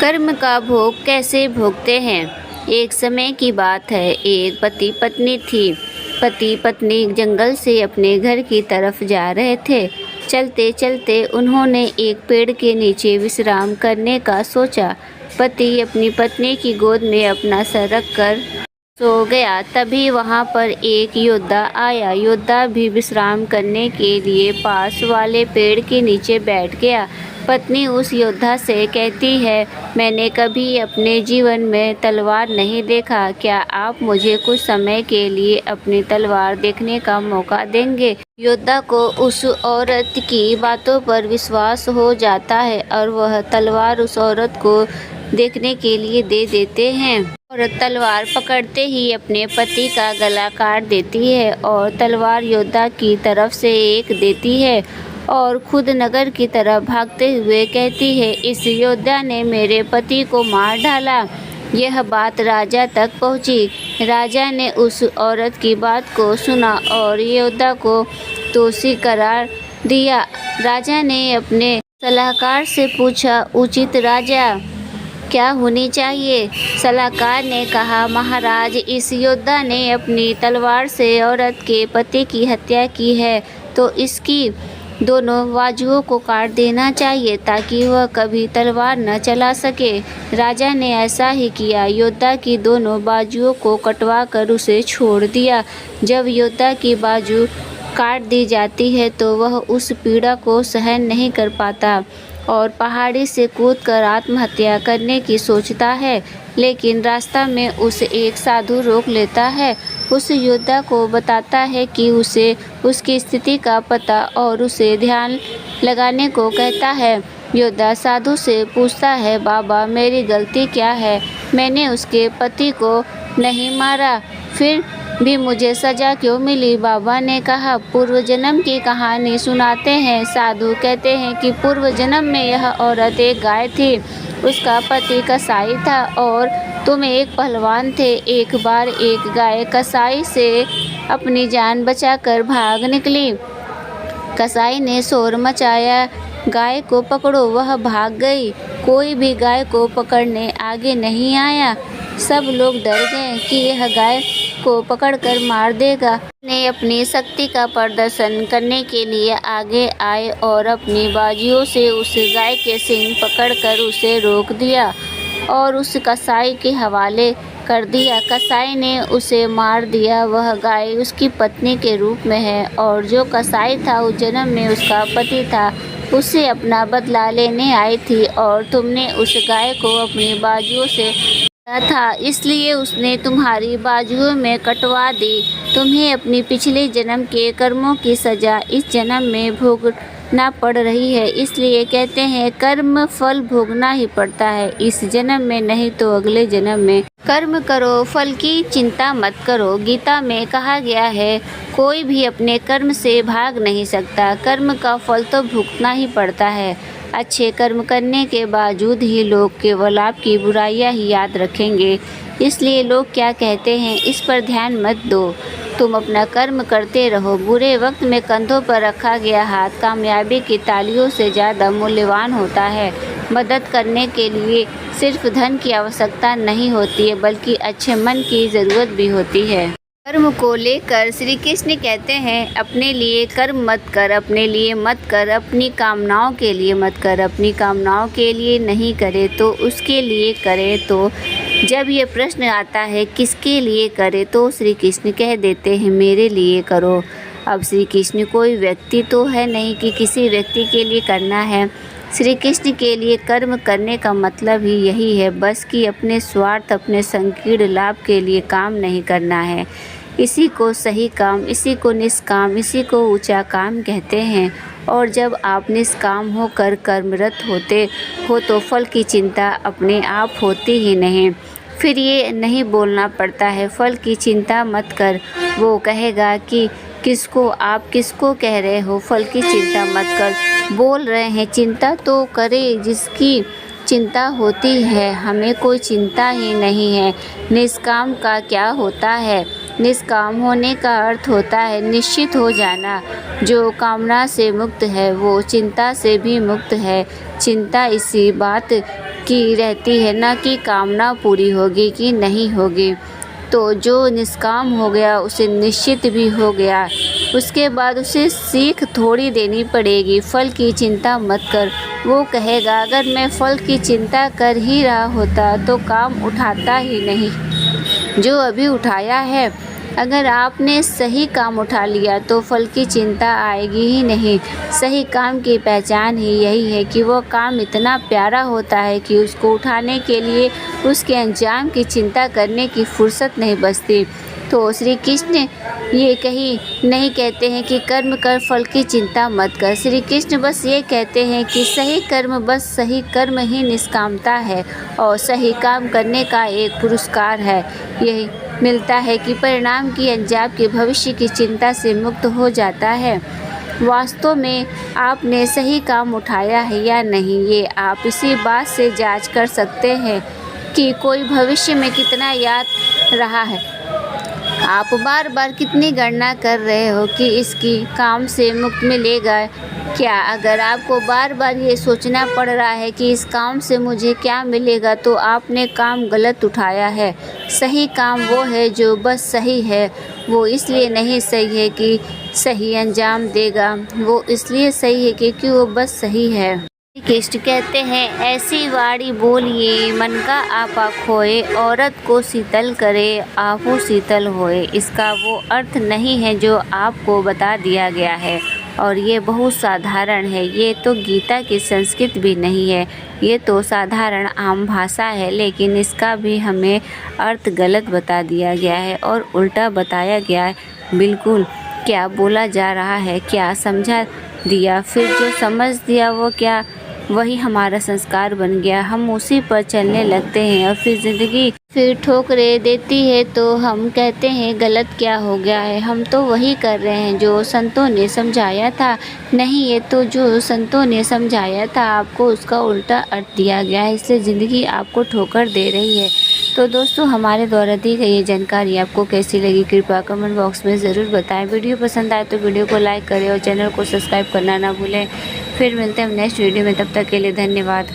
कर्म का भोग कैसे भोगते हैं। एक समय की बात है, एक पति पत्नी थी। पति पत्नी जंगल से अपने घर की तरफ जा रहे थे। चलते चलते उन्होंने एक पेड़ के नीचे विश्राम करने का सोचा। पति अपनी पत्नी की गोद में अपना सर रखकर सो गया। तभी वहां पर एक योद्धा आया। योद्धा भी विश्राम करने के लिए पास वाले पेड़ के नीचे बैठ गया। पत्नी उस योद्धा से कहती है, मैंने कभी अपने जीवन में तलवार नहीं देखा, क्या आप मुझे कुछ समय के लिए अपनी तलवार देखने का मौका देंगे। योद्धा को उस औरत की बातों पर विश्वास हो जाता है और वह तलवार उस औरत को देखने के लिए दे देते हैं। औरत तलवार पकड़ते ही अपने पति का गला काट देती है और तलवार योद्धा की तरफ से एक देती है और खुद नगर की तरफ भागते हुए कहती है, इस योद्धा ने मेरे पति को मार डाला। यह बात राजा तक पहुंची। राजा ने उस औरत की बात को सुना और योद्धा को दोषी करार दिया। राजा ने अपने सलाहकार से पूछा, उचित राजा क्या होनी चाहिए। सलाहकार ने कहा, महाराज, इस योद्धा ने अपनी तलवार से औरत के पति की हत्या की है, तो इसकी दोनों बाजुओं को काट देना चाहिए ताकि वह कभी तलवार न चला सके। राजा ने ऐसा ही किया। योद्धा की दोनों बाजुओं को कटवा कर उसे छोड़ दिया। जब योद्धा की बाजू काट दी जाती है तो वह उस पीड़ा को सहन नहीं कर पाता और पहाड़ी से कूदकर आत्महत्या करने की सोचता है, लेकिन रास्ता में उसे एक साधु रोक लेता है। उस योद्धा को बताता है कि उसे उसकी स्थिति का पता और उसे ध्यान लगाने को कहता है। योद्धा साधु से पूछता है, बाबा, मेरी गलती क्या है, मैंने उसके पति को नहीं मारा, फिर भी मुझे सजा क्यों मिली। बाबा ने कहा, पूर्व जन्म की कहानी सुनाते हैं। साधु कहते हैं कि पूर्व जन्म में यह औरत एक गाय थी, उसका पति कसाई था और तुम एक पहलवान थे। एक बार एक गाय कसाई से अपनी जान बचाकर भाग निकली। कसाई ने शोर मचाया, गाय को पकड़ो। वह भाग गई। कोई भी गाय को पकड़ने आगे नहीं आया। सब लोग डर गए कि यह गाय को पकड़कर मार देगा। ने अपनी शक्ति का प्रदर्शन करने के लिए आगे आए और अपनी बाजुओं से उस गाय के सींग पकड़कर उसे रोक दिया और उस कसाई के हवाले कर दिया। कसाई ने उसे मार दिया। वह गाय उसकी पत्नी के रूप में है और जो कसाई था उस जन्म में उसका पति था, उससे अपना बदला लेने आई थी और तुमने उस गाय को अपनी बाजुओं से था, इसलिए उसने तुम्हारी बाजुओं में कटवा दी। तुम्हें अपनी पिछले जन्म के कर्मों की सजा इस जन्म में भोगना पड़ रही है। इसलिए कहते हैं, कर्म फल भोगना ही पड़ता है, इस जन्म में नहीं तो अगले जन्म में। कर्म करो, फल की चिंता मत करो। गीता में कहा गया है, कोई भी अपने कर्म से भाग नहीं सकता, कर्म का फल तो भुगतना ही पड़ता है। अच्छे कर्म करने के बावजूद ही लोग केवल आपकी बुराइयां ही याद रखेंगे। इसलिए लोग क्या कहते हैं, इस पर ध्यान मत दो, तुम अपना कर्म करते रहो। बुरे वक्त में कंधों पर रखा गया हाथ कामयाबी की तालियों से ज़्यादा मूल्यवान होता है। मदद करने के लिए सिर्फ धन की आवश्यकता नहीं होती है, बल्कि अच्छे मन की ज़रूरत भी होती है। कर्म को लेकर श्री कृष्ण कहते हैं, अपने लिए कर्म मत कर, अपने लिए मत कर, अपनी कामनाओं के लिए मत कर। अपनी कामनाओं के लिए नहीं करे तो उसके लिए करे। तो जब ये प्रश्न आता है किसके लिए करे, तो श्री कृष्ण कह देते हैं, मेरे लिए करो। अब श्री कृष्ण कोई व्यक्ति तो है नहीं कि किसी व्यक्ति के लिए करना है। श्री कृष्ण के लिए कर्म करने का मतलब ही यही है, बस कि अपने स्वार्थ, अपने संकीर्ण लाभ के लिए काम नहीं करना है। इसी को सही काम, इसी को निष्काम, इसी को ऊंचा काम कहते हैं। और जब आप निष्काम होकर कर्मरत होते हो तो फल की चिंता अपने आप होती ही नहीं। फिर ये नहीं बोलना पड़ता है, फल की चिंता मत कर। वो कहेगा कि आप किसको कह रहे हो, फल की चिंता मत कर। बोल रहे हैं, चिंता तो करे जिसकी चिंता होती है, हमें कोई चिंता ही नहीं है। निष्काम का क्या होता है? निष्काम होने का अर्थ होता है निश्चित हो जाना। जो कामना से मुक्त है वो चिंता से भी मुक्त है। चिंता इसी बात की रहती है, न कि कामना पूरी होगी कि नहीं होगी। तो जो निष्काम हो गया उसे निश्चित भी हो गया, उसके बाद उसे सीख थोड़ी देनी पड़ेगी। फल की चिंता मत कर, वो कहेगा अगर मैं फल की चिंता कर ही रहा होता तो काम उठाता ही नहीं जो अभी उठाया है। अगर आपने सही काम उठा लिया तो फल की चिंता आएगी ही नहीं। सही काम की पहचान ही यही है कि वो काम इतना प्यारा होता है कि उसको उठाने के लिए उसके अंजाम की चिंता करने की फुर्सत नहीं बचती। तो श्री कृष्ण ये कहीं नहीं कहते हैं कि कर्म कर फल की चिंता मत कर। श्री कृष्ण बस ये कहते हैं कि सही कर्म, बस सही कर्म ही निष्कामता है और सही काम करने का एक पुरस्कार है। यही मिलता है कि परिणाम की अंजाम के भविष्य की चिंता से मुक्त हो जाता है। वास्तव में आपने सही काम उठाया है या नहीं, ये आप इसी बात से जांच कर सकते हैं कि कोई भविष्य में कितना याद रहा है। आप बार बार कितनी गणना कर रहे हो कि इसकी काम से मुक्त मिलेगा क्या। अगर आपको बार बार ये सोचना पड़ रहा है कि इस काम से मुझे क्या मिलेगा, तो आपने काम गलत उठाया है। सही काम वो है जो बस सही है। वो इसलिए नहीं सही है कि सही अंजाम देगा, वो इसलिए सही है क्योंकि वो बस सही है। कृष्ण कहते हैं ऐसी वाणी बोलिए मन का आपा खोए, औरत को शीतल करे आपू शीतल होए। इसका वो अर्थ नहीं है जो आपको बता दिया गया है और ये बहुत साधारण है। ये तो गीता की संस्कृत भी नहीं है, ये तो साधारण आम भाषा है, लेकिन इसका भी हमें अर्थ गलत बता दिया गया है और उल्टा बताया गया है। बिल्कुल क्या बोला जा रहा है, क्या समझा दिया, फिर जो समझ दिया वो क्या वही हमारा संस्कार बन गया। हम उसी पर चलने लगते हैं और फिर ज़िंदगी फिर ठोकरें देती है तो हम कहते हैं गलत क्या हो गया है। हम तो वही कर रहे हैं जो संतों ने समझाया था। नहीं, ये तो जो संतों ने समझाया था आपको उसका उल्टा अर्थ दिया गया है, इसलिए ज़िंदगी आपको ठोकर दे रही है। तो दोस्तों, हमारे द्वारा दी गई ये जानकारी आपको कैसी लगी कृपया कमेंट बॉक्स में ज़रूर बताएं। वीडियो पसंद आए तो वीडियो को लाइक करें और चैनल को सब्सक्राइब करना ना भूलें। फिर मिलते हैं नेक्स्ट वीडियो में, तब तक के लिए धन्यवाद।